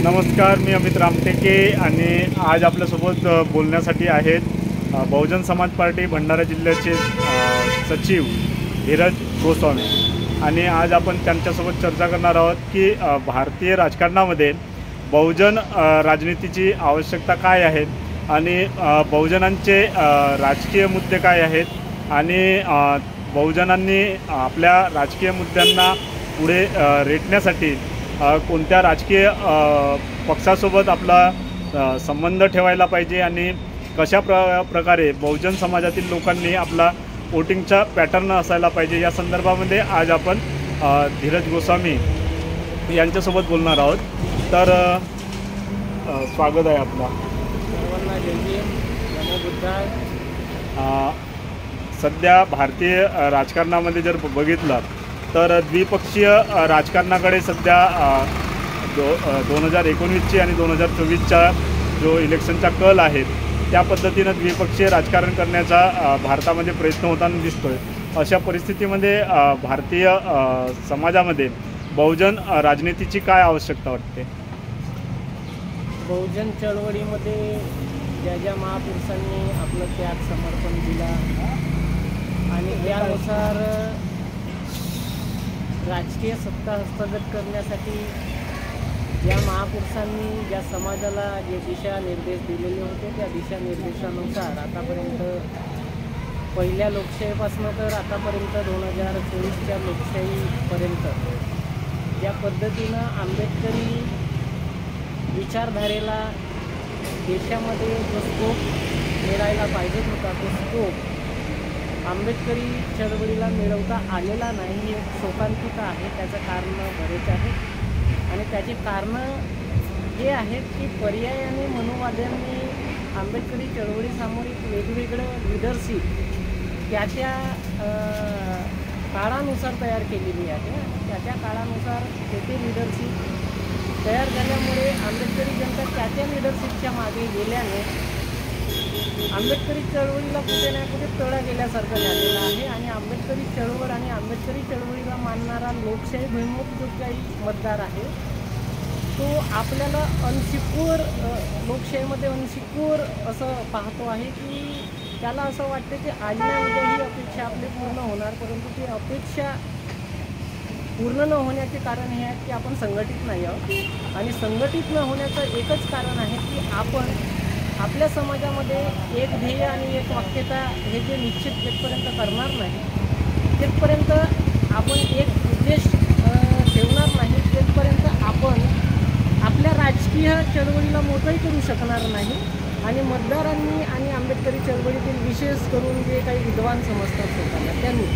नमस्कार, मी अमित रामटेके आणि आज आपल्यासोबत बोलण्यासाठी आहेत बहुजन समाज पार्टी भंडारा जिल्ह्याचे सचिव धीरज गोस्वामी आणि आज आपण त्यांच्यासोबत चर्चा करणार आहोत की भारतीय राजकारणामध्ये बहुजन राजनीतीची आवश्यकता काय आहे आणि बहुजनांचे राजकीय मुद्दे काय आहेत आणि बहुजनांनी आपल्या राजकीय मुद्द्यांना पुढे रेटण्यासाठी कोणत्या राजकीय पक्षासोबत आपला संबंध ठेवायला पाहिजे आणि कशा प्रकारे बहुजन समाजातील लोकांनी आपला वोटिंगचा पॅटर्न असायला पाहिजे या संदर्भामध्ये आज आपण धीरज गोस्वामी यांच्यासोबत बोलणार आहोत. तर स्वागत आहे आपला. सध्या भारतीय राजकारणामध्ये जर बघितलं तर द्विपक्षीय राजकारणाकडे सध्या 2019ची आणि 2024च्या जो इलेक्शनचा कल आहे त्या पद्धतीनं द्विपक्षीय राजकारण करण्याचा भारतामध्ये प्रयत्न होताना दिसतोय. अशा परिस्थितीमध्ये भारतीय समाजामध्ये बहुजन राजनीतीची काय आवश्यकता वाटते? बहुजन चळवळीमध्ये ज्या महापुरुषांनी आपलं त्याग समर्पण दिला आणि त्यानुसार राजकीय सत्ता हस्तगत करण्यासाठी ज्या महापुरुषांनी ज्या समाजाला जे दिशा निर्देश दिलेले होते त्या दिशा निर्देशानुसार आतापर्यंत पहिल्या लोकशाहीपासून तर आतापर्यंत 2024च्या लोकशाहीपर्यंत ज्या पद्धतीनं आंबेडकरी विचारधारेला देशामध्ये जो स्कोप मिळायला पाहिजे होता तो स्कोप आंबेडकरी चळवळीला मिळवता आलेला नाही ही एक शोकांतिका आहे. त्याचं कारण बरेच आहेत आणि त्याची कारणं हे आहेत की पर्यायाने मनोवाद्यांनी आंबेडकरी चळवळीसमोर एक वेगवेगळं लिडरशिप त्या काळानुसार तयार केलेली आहे. त्या काळानुसार ते लिडरशिप तयार झाल्यामुळे आंबेडकरी जनता त्या लिडरशिपच्या मागे गेल्याने आंबेडकरी चळवळीला कुठे ना कुठे तडा गेल्यासारखं झालेलं आहे आणि आंबेडकरी चळवळ आणि आंबेडकरी चळवळीला मानणारा लोकशाही भिमुख जो काही मतदार आहे तो आपल्याला अनसिक्युअर लोकशाहीमध्ये अनसिक्युअर असं पाहतो आहे की त्याला असं वाटतं की आज ना उद्या ही अपेक्षा आपली पूर्ण होणार, परंतु ती अपेक्षा पूर्ण न होण्याचे कारण हे आहे की आपण संघटित नाही आहोत आणि संघटित न होण्याचं एकच कारण आहे की आपण आपल्या समाजामध्ये एक ध्येय आणि एक वाक्यता हे जे निश्चित जेथपर्यंत करणार नाही तेथपर्यंत आपण एक उद्देश ठेवणार नाही तेथपर्यंत आपण आपल्या राजकीय चळवळीला मोठंही करू शकणार नाही आणि मतदारांनी आणि आंबेडकरी चळवळीतील विशेष करून जे काही विद्वान समजतात स्वतःला त्यांनी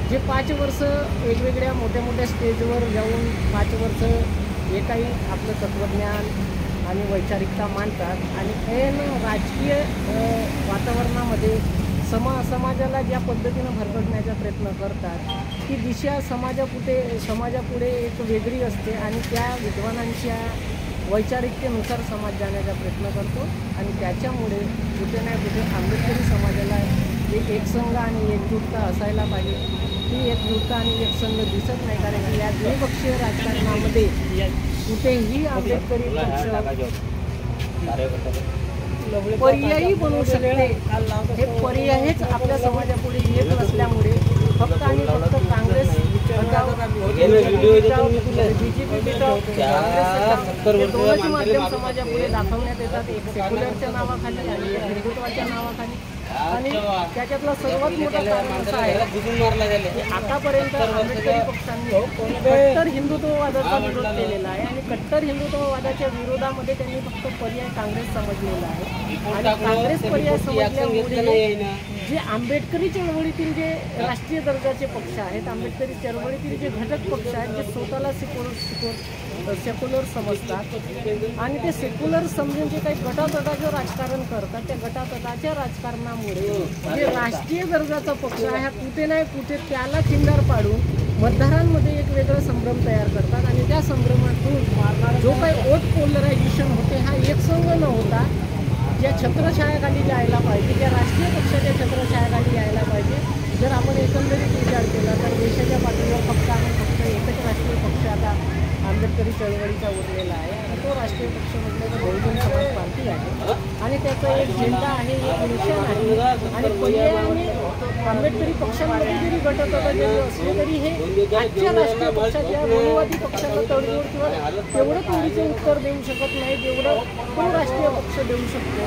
जे 5 वर्ष वेगवेगळ्या मोठ्या स्टेजवर जाऊन 5 वर्ष जे काही आपलं तत्त्वज्ञान आणि वैचारिकता मांडतात आणि ऐन राजकीय वातावरणामध्ये समाजाला ज्या पद्धतीनं भरकटण्याचा प्रयत्न करतात ती दिशा समाजापुढे एक वेगळी असते आणि त्या विद्वानांच्या वैचारिकतेनुसार समाज जाण्याचा प्रयत्न करतो आणि त्याच्यामुळे कुठे ना कुठे आंबेडकरी समाजाला एक एकसंघ आणि एकजुटता असायला पाहिजे. ही एकजुटता आणि एकसंघ दिसत नाही कारण की या द्विपक्षीय राजकारणामध्ये कुठेही आंबेडकरी पक्ष पर्यायी बनवू शकते. हे पर्यायच आपल्या समाजापुढे येत नसल्यामुळे फक्त आणि फक्त काँग्रेस दोनच माध्यम समाजापुढे दाखवण्यात येतात, एक सेक्युलरच्या नावाखाली आणि एक हिंदुत्वाच्या नावाखाली. आणि त्याच्यातला सर्वात मोठा कारण असं आहे की आतापर्यंत आंबेडकरी पक्षांनी कट्टर हिंदुत्ववादाचा विरोध केलेला आहे आणि कट्टर हिंदुत्ववादाच्या विरोधामध्ये त्यांनी फक्त पर्याय काँग्रेस समजलेला आहे आणि काँग्रेस पर्याय समजल्यामुळे जे आंबेडकरी चळवळीतील जे राष्ट्रीय दर्जाचे पक्ष आहेत, आंबेडकरी चळवळीतील जे घटक पक्ष आहेत जे स्वतःला सेक्युलर समजतात आणि ते सेक्युलर समजून जे काही गटातटाचं राजकारण करतात त्या गटातटाच्या राजकारणामुळे जे राष्ट्रीय दर्जाचा पक्ष आहे हा कुठे नाही कुठे त्याला खिंडार पाडून मतदारांमध्ये एक वेगळं संभ्रम तयार करतात आणि त्या संभ्रमातून जो काही वोट पोलरायझेशन होते हा एकसंघ न होता ज्या छत्रछायाखाली यायला पाहिजे, ज्या राष्ट्रीय पक्षाच्या छत्रछायाखाली यायला पाहिजे, जर आपण एकंदरीत विचार केला तर देशाच्या पातळीवर फक्त आणि फक्त एकच राष्ट्रीय पक्ष आता आंबेडकरी चळवळीचा उरलेला आहे. तो राष्ट्रीय पक्ष म्हटलं तर बहुजन समाज पार्टी आहे आणि त्याचा एक झेंडा आहे, एक निशाण आहे. आणि पर्यायाने आंबेडकरी पक्षांमध्ये जरी गटतट जरी असले तरी हे आजच्या राष्ट्रीय पक्षाच्या बहुवादी पक्षाला तडजोड किंवा तेवढं तोडीचं उत्तर देऊ शकत नाही जेवढं तो राष्ट्रीय पक्ष देऊ शकतो.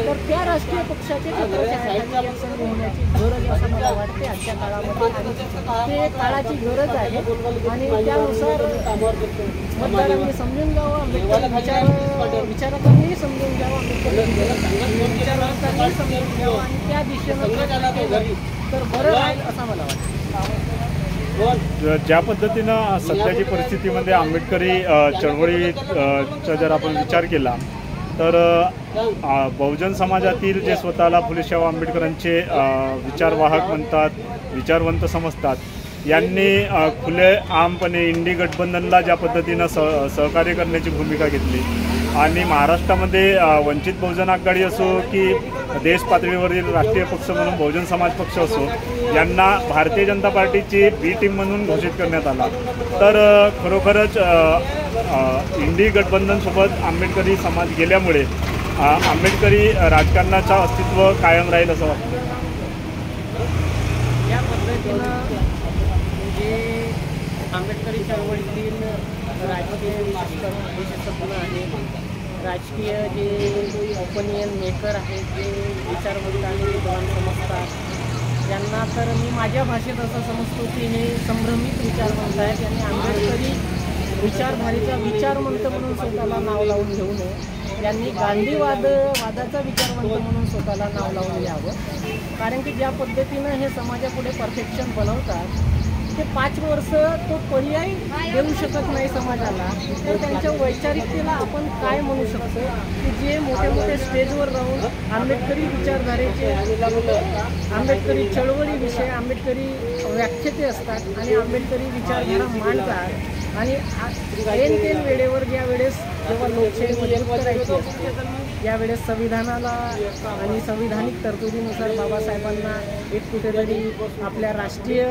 तर त्या राष्ट्रीय पक्षाच्या छत्राच्या हाताखाली या सर्व होण्याची गरज असं मला वाटते आजच्या काळामध्ये. आणि ते काळाची गरज आहे आणि त्यानुसार मतदारांनी समजून घ्यावं, आंबेडकरी विचारकांनीही समजून घ्यावं, आंबेडकरी विचारकांनी समजून घ्यावं आणि त्या दिशेनं तर बरं राहील असं मला वाटतं. ज्या पद्धतीनं सध्याची परिस्थितीमध्ये आंबेडकरी चळवळीचा जर आपण विचार केला तर बहुजन समाजातील जे स्वतःला फुले शाहू आंबेडकरांचे विचारवाहक म्हणतात, विचारवंत समजतात, यांनी खुले आमपणे इंडी गठबंधनला ज्या पद्धतीनं सहकार्य करण्याची भूमिका घेतली आणि महाराष्ट्रामध्ये वंचित बहुजन आघाडी असो की देश पातळीवरील राष्ट्रीय पक्ष म्हणून बहुजन समाज पक्ष असो यांना भारतीय जनता पार्टीची बी टीम म्हणून घोषित करण्यात आला. तर खरोखरच इंडी गठबंधनसोबत आंबेडकरी समाज गेल्यामुळे आंबेडकरी राजकारणाचं अस्तित्व कायम राहील असं वाटतं. या पद्धतीनं जे आंबेडकरी चळवळीतील राजकीय विशेषज्ञ आहेत, राजकीय जे ओपिनियन मेकर आहेत, जे विचारवंत आणि विद्वान समजतात, त्यांना तर मी माझ्या भाषेत असं समजतो की हे संभ्रमित विचारवंत आहेत. यांनी आंबेडकरी विचारधारेचा विचारवंत म्हणून स्वतःला नाव लावून घेऊ नये. यांनी गांधीवादाचा विचारवंत म्हणून स्वतःला नाव लावून घ्यावं. कारण की ज्या पद्धतीनं हे समाजापुढे परफेक्शन बनवतात ते 5 वर्ष तो पर्याय देऊ शकत नाही समाजाला. तर त्यांच्या वैचारिकतेला आपण काय म्हणू शकतो की जे मोठे मोठे स्टेजवर राहून आंबेडकरी विचारधारेचे, आंबेडकरी चळवळीविषयी आंबेडकरी व्याख्याते असतात आणि आंबेडकरी विचारधारा मांडतात. आणि ऐन वेळेवर ज्या वेळेस जेव्हा लोकशाही मजबूत करायची असते यावेळेस संविधानाला आणि संविधानिक तरतुदीनुसार बाबासाहेबांना एक कुठेतरी आपल्या राजकीय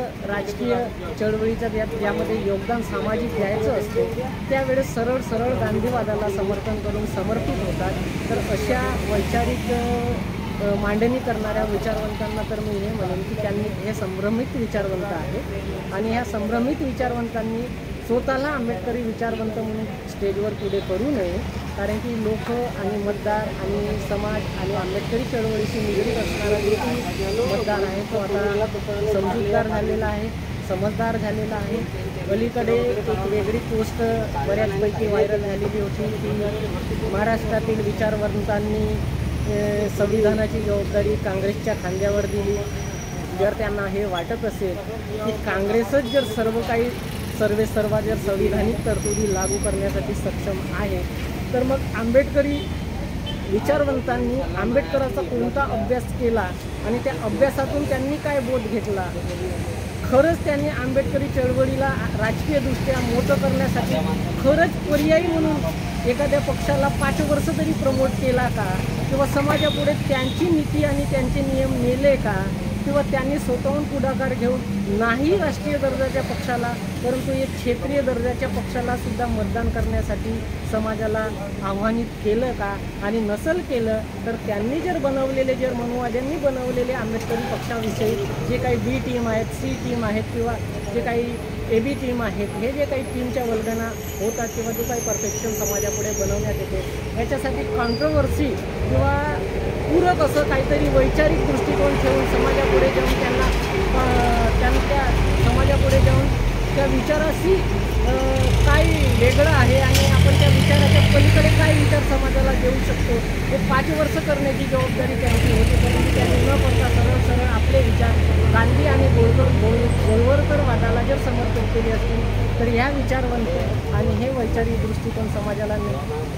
चळवळीचं ज्यामध्ये योगदान सामाजिक द्यायचं असते त्यावेळेस सरळ गांधीवादाला समर्थन करून समर्पित होतात. तर अशा वैचारिक मांडणी करणाऱ्या विचारवंतांना तर मी हे म्हणेन की त्यांनी हे संभ्रमित विचारवंत आहेत आणि ह्या संभ्रमित विचारवंतांनी स्वतःला आंबेडकरी विचारवंत म्हणून स्टेजवर पुढे करू नये. कारण की लोक आणि मतदार आणि समाज आणि आंबेडकरी चळवळीशी निगडीत असणारा जो मतदार आहे तो आता समजूतदार झालेला आहे, समजदार झालेला आहे. अलीकडे एक वेगळी पोस्ट बऱ्याचपैकी व्हायरल झालेली होती की महाराष्ट्रातील विचारवंतांनी संविधानाची जबाबदारी काँग्रेसच्या खांद्यावर दिली. जर त्यांना हे वाटत असेल की काँग्रेसच जर सर्व जर संविधानिक तरतुदी लागू करण्यासाठी सक्षम आहे तर मग आंबेडकरी विचारवंतांनी आंबेडकराचा कोणता अभ्यास केला आणि त्या अभ्यासातून त्यांनी काय बोध घेतला. खरंच त्यांनी आंबेडकरी चळवळीला राजकीयदृष्ट्या मोठं करण्यासाठी खरंच पर्यायी म्हणून एखाद्या पक्षाला 5 वर्ष तरी प्रमोट केला का, किंवा समाजापुढे त्यांची नीती आणि त्यांचे नियम नेले का, किंवा त्यांनी स्वतःहून पुढाकार घेऊन नाही राष्ट्रीय दर्जाच्या पक्षाला परंतु एक क्षेत्रीय दर्जाच्या पक्षाला सुद्धा मतदान करण्यासाठी समाजाला आव्हानित केलं का. आणि नसल केलं तर त्यांनी जर मनुवाद्यांनी बनवलेले आंबेडकरी पक्षाविषयी जे काही बी टीम आहेत, सी टीम आहेत किंवा जे काही AB टीम आहेत, हे जे काही टीमच्या वल्गना होतात किंवा जो काही परफेक्शन समाजापुढे बनवण्यात येते याच्यासाठी कॉन्ट्रोवर्सी किंवा पूरक असं काहीतरी वैचारिक दृष्टिकोन ठेवून समाजापुढे जाऊन त्यांच्या समाजापुढे जाऊन त्या विचाराशी काय वेगळं आहे आणि आपण त्या विचाराच्या पलीकडे काय विचार समाजाला देऊ शकतो हे 5 वर्ष करण्याची जबाबदारी त्यांची होती. परंतु त्यांनी न करता सरळ आपले विचार गांधी आणि गोळवळकर वादाला जर समर्थन केले असतील तर ह्या विचारवंत आणि हे वैचारिक दृष्टिकोन समाजाला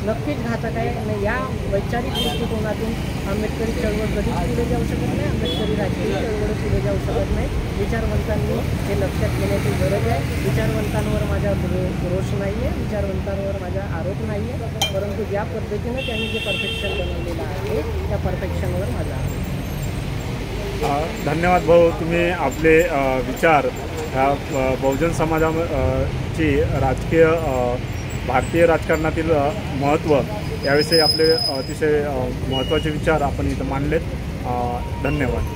नक्कीच घातक आहे. आणि या वैचारिक दृष्टिकोनातून आंबेडकरी चळवळ कधीच पुढे जाऊ शकत नाही, आंबेडकरी राजकीय चळवळ पुढे जाऊ शकत नाही. विचारवंतांनी हे लक्षात घेण्याची गरज आहे. विचारवंतांवर माझा रोष नाही आहे, विचारवंतांवर माझा आरोप नाही आहे, परंतु ज्या पद्धतीनं त्यांनी जे परफेक्शन बनवलेलं आहे त्या परफेक्शनवर माझा आरोप. धन्यवाद भाऊ, तुम्ही आपले विचार ह्या बहुजन समाजाची राजकीय भारतीय राजकारणातील महत्त्व याविषयी आपले अतिशय महत्त्वाचे विचार आपण इथं मांडलेत. धन्यवाद.